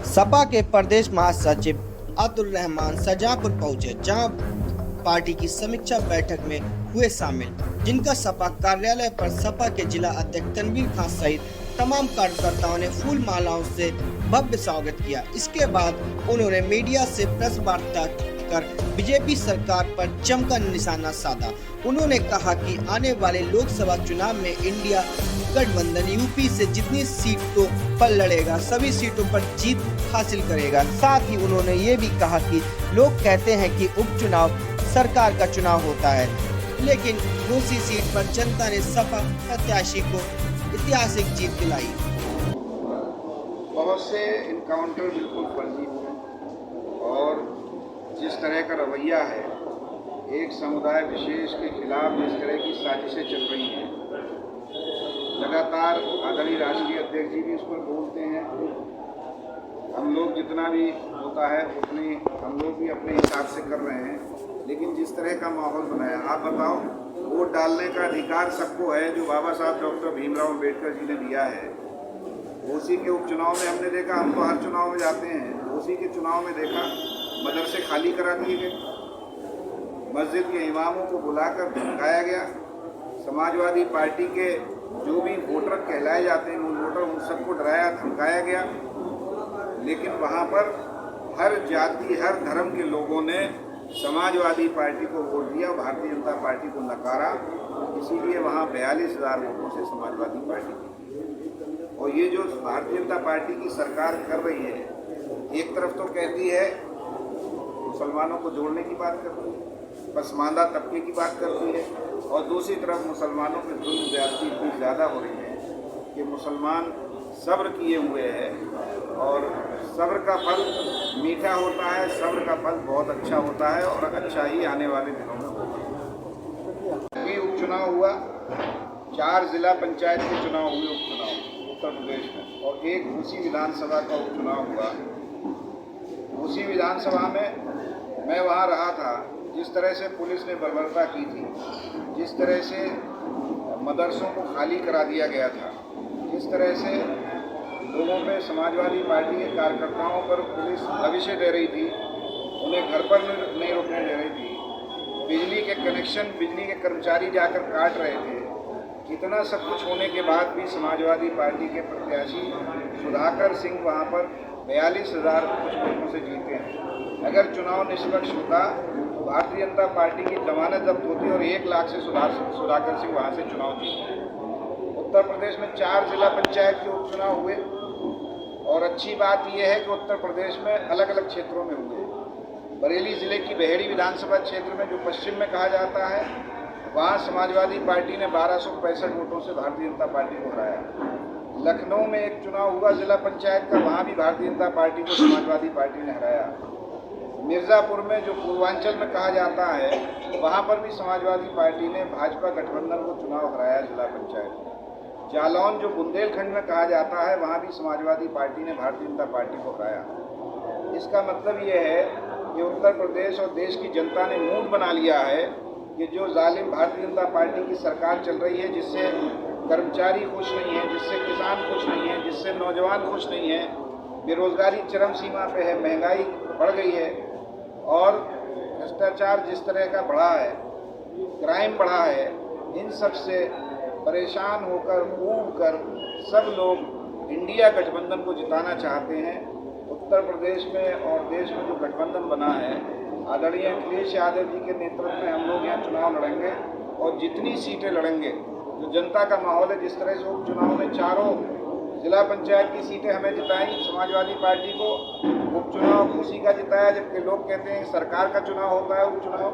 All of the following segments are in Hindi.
सपा के प्रदेश महासचिव अब्दुल रहमान शाहजहांपुर पहुंचे, जहां पार्टी की समीक्षा बैठक में हुए शामिल, जिनका सपा कार्यालय पर सपा के जिला अध्यक्ष तनवीर खान सहित तमाम कार्यकर्ताओं ने फूल मालाओं से भव्य स्वागत किया। इसके बाद उन्होंने मीडिया से प्रेस वार्ता कर बीजेपी सरकार पर जमकर निशाना साधा। उन्होंने कहा कि आने वाले लोकसभा चुनाव में इंडिया गठबंधन यूपी से जितनी सीटों पर लड़ेगा, सभी सीटों पर जीत हासिल करेगा। साथ ही उन्होंने ये भी कहा कि लोग कहते हैं कि उपचुनाव सरकार का चुनाव होता है, लेकिन दूसरी सीट पर जनता ने सपा प्रत्याशी को ऐतिहासिक जीत दिलाई। बहुत से इनकाउंटर बिल्कुल फर्जी हुए और जिस तरह का रवैया है, एक समुदाय विशेष के खिलाफ जिस तरह की साजिशें चल रही हैं, लगातार आदरणीय राष्ट्रीय अध्यक्ष जी भी उस पर बोलते हैं। हम लोग जितना भी होता है उतनी हम लोग भी अपने हिसाब से कर रहे हैं, लेकिन जिस तरह का माहौल बनाया, आप बताओ, वोट डालने का अधिकार सबको है जो बाबा साहब डॉक्टर भीमराव अम्बेडकर जी ने दिया है। ओसी के उपचुनाव में हमने देखा, हम तो हर चुनाव में जाते हैं, ओसी के चुनाव में देखा मदरसे खाली करा दिए गए, मस्जिद के इमामों को बुलाकर धमकाया गया, समाजवादी पार्टी के जो भी वोटर कहलाए जाते हैं, मूल वोटर, उन सबको डराया धमकाया गया। लेकिन वहाँ पर हर जाति हर धर्म के लोगों ने समाजवादी पार्टी को वोट दिया, भारतीय जनता पार्टी को नकारा। इसीलिए वहाँ 42,000 वोटों से समाजवादी पार्टी जीती। और ये जो भारतीय जनता पार्टी की सरकार कर रही है, एक तरफ तो कहती है मुसलमानों को जोड़ने की बात करती है, पसमानदा तबके की बात करती है, और दूसरी तरफ मुसलमानों पे जुल्म ज्यादती इतनी ज़्यादा हो रही है कि मुसलमान सब्र किए हुए हैं और सब्र का फल मीठा होता है, सब्र का फल बहुत अच्छा होता है और अच्छा ही आने वाले दिनों में होगा। ये उपचुनाव हुआ, 4 जिला पंचायत के चुनाव हुए उपचुनाव उत्तर प्रदेश में, और एक उसी विधानसभा का उपचुनाव हुआ। उसी विधानसभा में मैं वहाँ रहा था। जिस तरह से पुलिस ने बर्बरता की थी, जिस तरह से मदरसों को खाली करा दिया गया था, जिस तरह से लोगों पे समाजवादी पार्टी के कार्यकर्ताओं पर पुलिस दबिशें दे रही थी, उन्हें घर पर नहीं रुकने दे रही थी, बिजली के कनेक्शन बिजली के कर्मचारी जाकर काट रहे थे। इतना सब कुछ होने के बाद भी समाजवादी पार्टी के प्रत्याशी सुधाकर सिंह वहाँ पर 42,000 कुछ वोटों से जीते हैं। अगर चुनाव निष्पक्ष होता तो भारतीय जनता पार्टी की जमानत जब्त होती और 1 लाख से सुधाकर सिंह वहाँ से चुनाव जीते। उत्तर प्रदेश में 4 जिला पंचायत के उपचुनाव हुए, और अच्छी बात यह है कि उत्तर प्रदेश में अलग अलग क्षेत्रों में हुए। बरेली जिले की बहेड़ी विधानसभा क्षेत्र में, जो पश्चिम में कहा जाता है, वहाँ समाजवादी पार्टी ने 1265 वोटों से भारतीय जनता पार्टी को हराया। लखनऊ में एक चुनाव हुआ जिला पंचायत का, वहाँ भी भारतीय जनता पार्टी को समाजवादी पार्टी ने हराया। मिर्ज़ापुर में, जो पूर्वांचल में कहा जाता है, वहाँ पर भी समाजवादी पार्टी ने भाजपा गठबंधन को चुनाव हराया जिला पंचायत में। जालौन, जो बुंदेलखंड में कहा जाता है, वहाँ भी समाजवादी पार्टी ने भारतीय जनता पार्टी को हराया। इसका मतलब ये है कि उत्तर प्रदेश और देश की जनता ने मूड बना लिया है कि जो जालिम भारतीय जनता पार्टी की सरकार चल रही है, जिससे कर्मचारी खुश नहीं है, जिससे किसान खुश नहीं है, जिससे नौजवान खुश नहीं है, बेरोजगारी चरम सीमा पे है, महंगाई बढ़ गई है और भ्रष्टाचार जिस तरह का बढ़ा है, क्राइम बढ़ा है, इन सब से परेशान होकर ऊब कर सब लोग इंडिया गठबंधन को जिताना चाहते हैं। उत्तर प्रदेश में और देश में जो गठबंधन बना है, आदरणीय अखिलेश यादव जी के नेतृत्व में हम लोग यहाँ चुनाव लड़ेंगे, और जितनी सीटें लड़ेंगे, जो जनता का माहौल है, जिस तरह से उपचुनाव में 4 जिला पंचायत की सीटें हमें जिताई समाजवादी पार्टी को, उपचुनाव उसी का जिताया, जबकि लोग कहते हैं सरकार का चुनाव होता है उपचुनाव,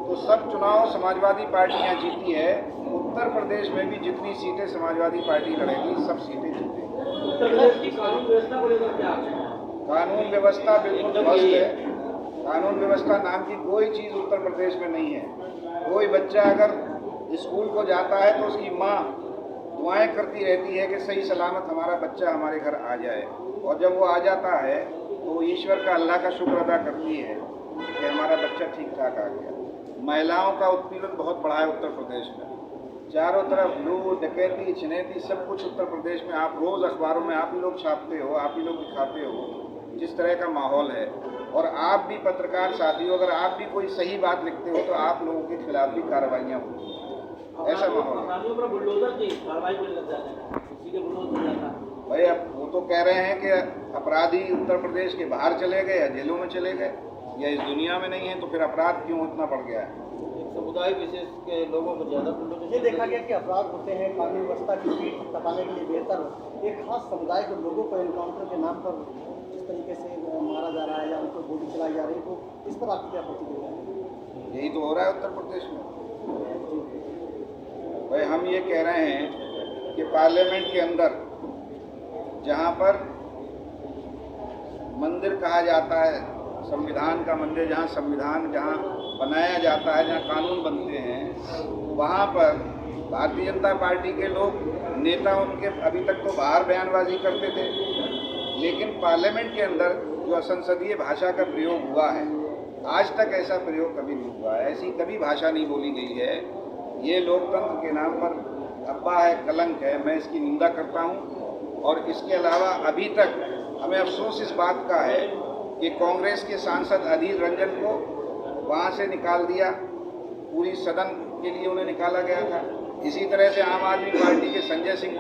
तो सब चुनाव समाजवादी पार्टी यहाँ जीती है। उत्तर प्रदेश में भी जितनी सीटें समाजवादी पार्टी लड़ेगी, सब सीटें जीतेगी। कानून व्यवस्था बिल्कुल ध्वस्त है। कानून व्यवस्था नाम की कोई चीज़ उत्तर प्रदेश में नहीं है। कोई बच्चा अगर स्कूल को जाता है तो उसकी माँ दुआएं करती रहती है कि सही सलामत हमारा बच्चा हमारे घर आ जाए, और जब वो आ जाता है तो वो ईश्वर का, अल्लाह का शुक्र अदा करती है कि हमारा बच्चा ठीक ठाक आ गया। महिलाओं का उत्पीड़न बहुत बढ़ा है उत्तर प्रदेश में। चारों तरफ लूट डकैती छिनैती सब कुछ उत्तर प्रदेश में आप रोज़ अखबारों में आप ही लोग छापते हो, आप ही लोग दिखाते हो जिस तरह का माहौल है। और आप भी पत्रकार साथियों, अगर आप भी कोई सही बात लिखते हो तो आप लोगों के खिलाफ भी कार्रवाइयाँ होती हैं, ऐसा माहौल है। बुलडोजर की कार्रवाई को लग जाता है, उसी के बुलडोजर हो जाता है। भाई अब वो तो कह रहे हैं कि अपराधी उत्तर प्रदेश के बाहर चले गए या जेलों में चले गए या इस दुनिया में नहीं है, तो फिर अपराध क्यों इतना बढ़ गया है? समुदाय विशेष के लोगों को ज़्यादा बुलडोजर। ये देखा गया कि अपराध होते हैं, कानून व्यवस्था की पीठ थपथपाने के लिए बेहतर एक खास समुदाय के लोगों को एनकाउंटर के नाम पर जिस तरीके से मारा जा रहा है या उनको गोली चलाई जा रही है, तो इस पर आपकी क्या प्रतिक्रिया है? यही तो हो रहा है उत्तर प्रदेश में। भाई हम ये कह रहे हैं कि पार्लियामेंट के अंदर जहाँ पर मंदिर कहा जाता है, संविधान का मंदिर, जहाँ संविधान जहाँ बनाया जाता है, जहाँ कानून बनते हैं, वहाँ पर भारतीय जनता पार्टी के लोग नेता उनके अभी तक तो बाहर बयानबाजी करते थे, लेकिन पार्लियामेंट के अंदर जो असंसदीय भाषा का प्रयोग हुआ है, आज तक ऐसा प्रयोग कभी नहीं हुआ है, ऐसी कभी भाषा नहीं बोली गई है। ये लोकतंत्र के नाम पर अब्बा है, कलंक है, मैं इसकी निंदा करता हूँ। और इसके अलावा अभी तक हमें अफसोस इस बात का है कि कांग्रेस के सांसद अधीर रंजन को वहाँ से निकाल दिया, पूरी सदन के लिए उन्हें निकाला गया था। इसी तरह से आम आदमी पार्टी के संजय सिंह को